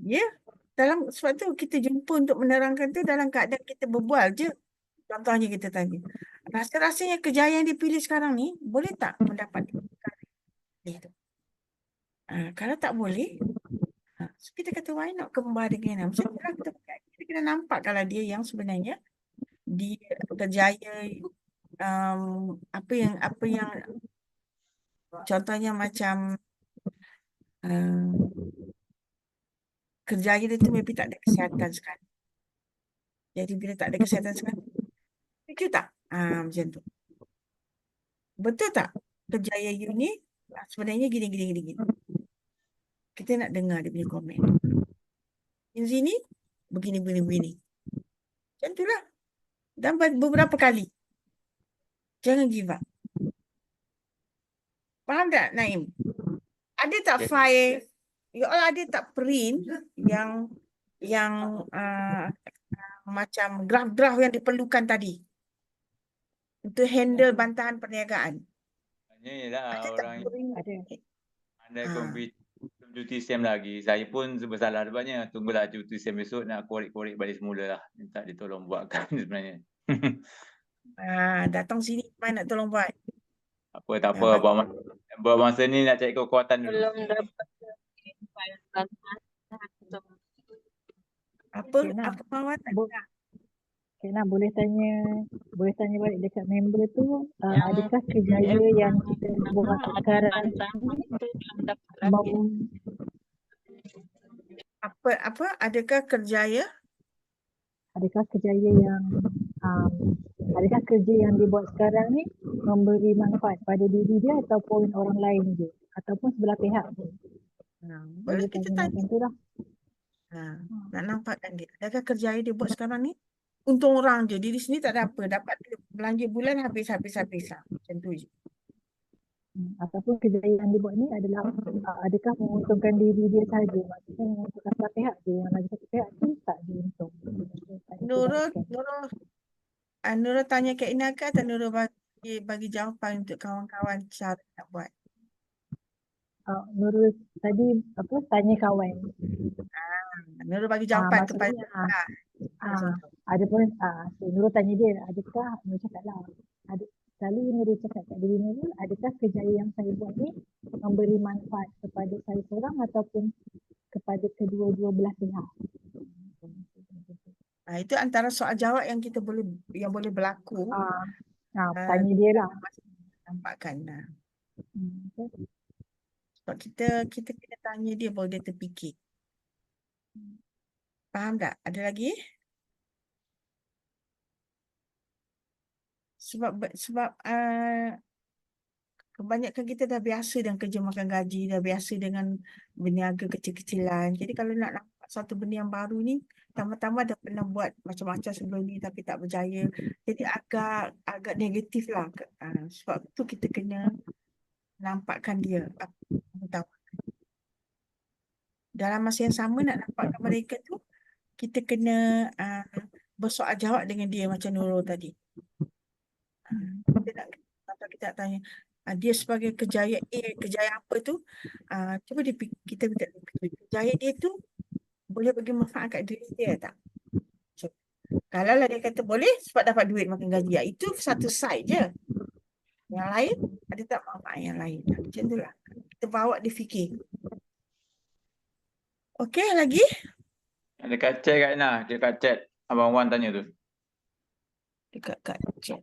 [SPEAKER 1] Ya. Sebab tu kita jumpa untuk menerangkan tu dalam keadaan kita berbual je. Contohnya kita tanya, rasa-rasanya kejayaan yang dipilih sekarang ni, boleh tak mendapat itu? Kalau tak boleh, so kita kata why not kembali dengan macam tu lah kita kena nampak kalau dia yang sebenarnya dia kerjaya apa yang contohnya macam kerjaya dia tu maybe tak ada kesihatan sekarang. Jadi bila tak ada kesihatan sekarang, fikir tak? Macam tu. Betul tak? Kerjaya you ni sebenarnya gini. Kita nak dengar dia punya komen. Yang sini begini. Macam tu lah. Dan beberapa kali. Jangan give up. Faham tak, Naim? Ada tak file, you all ada tak print yang macam graf-graf yang diperlukan tadi untuk handle bantahan perniagaan?
[SPEAKER 4] Hanya ialah
[SPEAKER 1] Ada tak
[SPEAKER 4] orang
[SPEAKER 1] print?
[SPEAKER 4] ada komputer cuti SEM lagi. Saya pun bersalah banyak. Tunggulah cuti SEM besok nak korek-korek balik semula lah. Minta dia tolong buatkan sebenarnya.
[SPEAKER 1] Datang sini mana nak tolong buat?
[SPEAKER 4] Tak apa. Buat masa ni nak cari kekuatan dulu.
[SPEAKER 2] Belum dapat file bantahan.
[SPEAKER 1] Apa
[SPEAKER 2] Nak.
[SPEAKER 1] perawatan?
[SPEAKER 2] Kena boleh tanya balik dekat member tu, adakah kerjaya yang kita buat sekarang
[SPEAKER 1] Adakah kerjaya?
[SPEAKER 2] Adakah kerja yang dibuat sekarang ni memberi manfaat pada diri dia ataupun orang lain je ataupun sebelah pihak je.
[SPEAKER 1] Boleh kita tanya.
[SPEAKER 2] Macam tu lah.
[SPEAKER 1] Nak nampakkan dia. Adakah kerjaya dia buat sekarang ni untung orang je. Diri sendiri tak ada apa. Dapat belanja bulan habis. Macam tu je.
[SPEAKER 2] Ataupun kerjaya yang dibuat ni adalah adakah menguntungkan diri dia sahaja, maksudnya menguntungkan sebelah pihak je, yang lagi satu pihak tu tak diuntung.
[SPEAKER 1] Nurul tanya Kak Ina ke atau Nurul bagi jawapan untuk kawan-kawan cara nak buat?
[SPEAKER 2] Nurul tadi tanya kawan.
[SPEAKER 1] Nurul bagi jawapan kepada
[SPEAKER 2] ada pun Nurul tanya dia, adakah Nurul cakap lah, selalu Nurul cakap kat diri Nurul, adakah kerjaya yang saya buat ni memberi manfaat kepada saya seorang ataupun kepada kedua-dua belah pihak.
[SPEAKER 1] Itu antara soal jawab yang boleh berlaku.
[SPEAKER 2] Tanya dia lah.
[SPEAKER 1] Nampakkan. Sebab kita kena tanya dia baru dia terfikir. Faham tak? Ada lagi? Sebab kebanyakan kita dah biasa dengan kerja makan gaji, dah biasa dengan berniaga kecil-kecilan. Jadi kalau nak nampak satu benda yang baru ni, tambah-tambah dah pernah buat macam-macam sebelum ni tapi tak berjaya. Jadi agak negatif lah. Sebab tu kita kena nampakkan dia. Dalam masa yang sama nak nampakkan mereka tu, kita kena bersoal jawab dengan dia macam Nurul tadi. Kita nak tanya, dia sebagai kejayaan kejayaan apa tu, cuba kita minta kejayaan dia tu boleh bagi manfaat kat diri dia tak? Kalau lah dia kata boleh sebab dapat duit makan gaji, itu satu side je. Yang lain ada tak manfaat yang lain? Macam tu lah. Kita bawa dia fikir. Okey, lagi?
[SPEAKER 4] Dekat chat Kak Ina, dekat chat. Abang Wan tanya tu.
[SPEAKER 1] Dekat kat chat.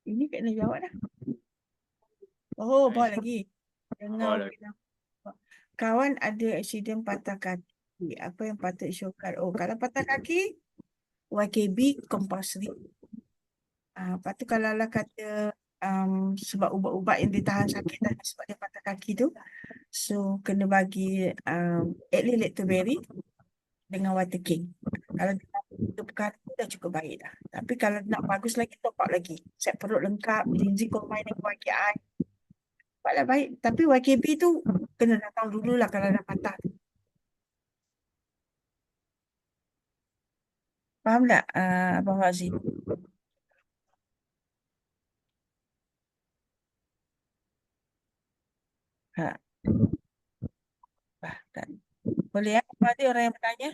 [SPEAKER 1] Ini kena jawab dah. Oh, bawa lagi.
[SPEAKER 4] Bawa
[SPEAKER 1] Dengar
[SPEAKER 4] lagi.
[SPEAKER 1] kawan ada aksiden patah kaki. Apa yang patut disyurkan? Oh, kalau patah kaki, YKB compulsory. Lepas tu kalau lah kata sebab ubat-ubat yang ditahan sakit tadi sebab dia patah kaki tu, so kena bagi at least lactoberi dengan water king. Kalau dia perkara tu dah cukup baik dah. Tapi kalau nak bagus lagi, top up lagi. Set perut lengkap, linzi combine dengan YKI. Buatlah baik. Tapi YKB tu kena datang dululah kalau dah patah. Faham tak, Abang Razi? Ha. Bahkan. Boleh ya? Ada orang yang bertanya?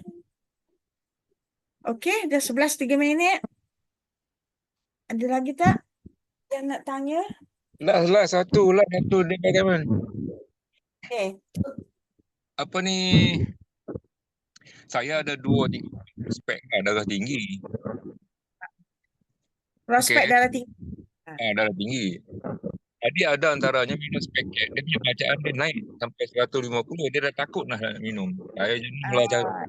[SPEAKER 1] Okey, dah 11:03. Ada lagi tak yang nak tanya?
[SPEAKER 5] Satu dia bagaimana?
[SPEAKER 1] Okey.
[SPEAKER 5] Apa ni? Saya ada 2-3 prospek darah tinggi.
[SPEAKER 1] Prospek
[SPEAKER 5] Okey.
[SPEAKER 1] darah tinggi.
[SPEAKER 5] Darah tinggi. Tadi ada antaranya minum paket. Dia punya bacaan dia naik sampai 150. Dia dah takut nak minum. Saya jenuhlah cara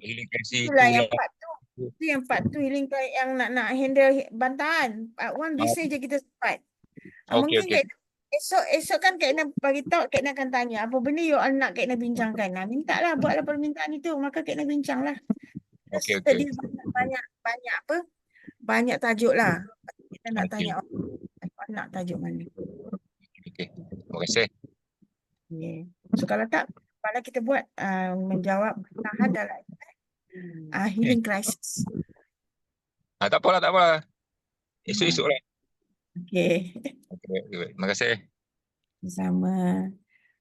[SPEAKER 5] healing tensi
[SPEAKER 1] Itulah yang
[SPEAKER 5] itulah.
[SPEAKER 1] part tu. Itu yang part tu healing yang nak handle bantahan. Part 1 bisnes je kita sempat. Mungkin
[SPEAKER 5] Okey.
[SPEAKER 1] esok kan Kak Ina bagi tahu, Kak Ina akan tanya apa benda you all nak Kak Ina bincangkan. Mintalah, buatlah permintaan itu, maka Kak Ina bincanglah.
[SPEAKER 5] Okey.
[SPEAKER 1] Tadi banyak apa? Banyak tajuk lah. Kita nak
[SPEAKER 5] Okey.
[SPEAKER 1] tanya nak tajuk mana.
[SPEAKER 5] Okey. Terima kasih.
[SPEAKER 1] Yeah. So kalau tak, malah kita buat menjawab bertahan dalam healing crisis.
[SPEAKER 5] Tak apalah. Esok lah.
[SPEAKER 1] Okey.
[SPEAKER 5] Okey. Terima kasih.
[SPEAKER 1] Sama.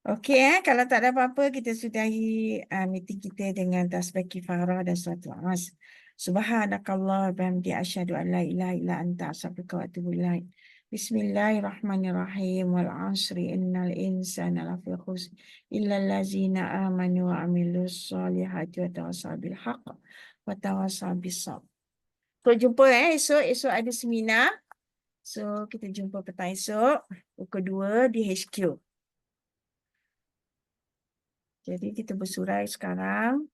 [SPEAKER 1] Okey, kalau tak ada apa-apa, kita sudahi meeting kita dengan tasbih kifarah dan suratul As. Subhanakallah bihamdi asyhadu an la ilaha illa anta astaghfiruka wa atubu ilaik. Bismillahirrahmanirrahim. Wal 'asri innal insana lafi khusr illa allazina amanu wa 'amilus solihati wa tawassaw bil haqq wa tawassaw bis sabr. So jumpa esok ada seminar. So kita jumpa petang esok pukul 2 di HQ. Jadi kita bersurai sekarang.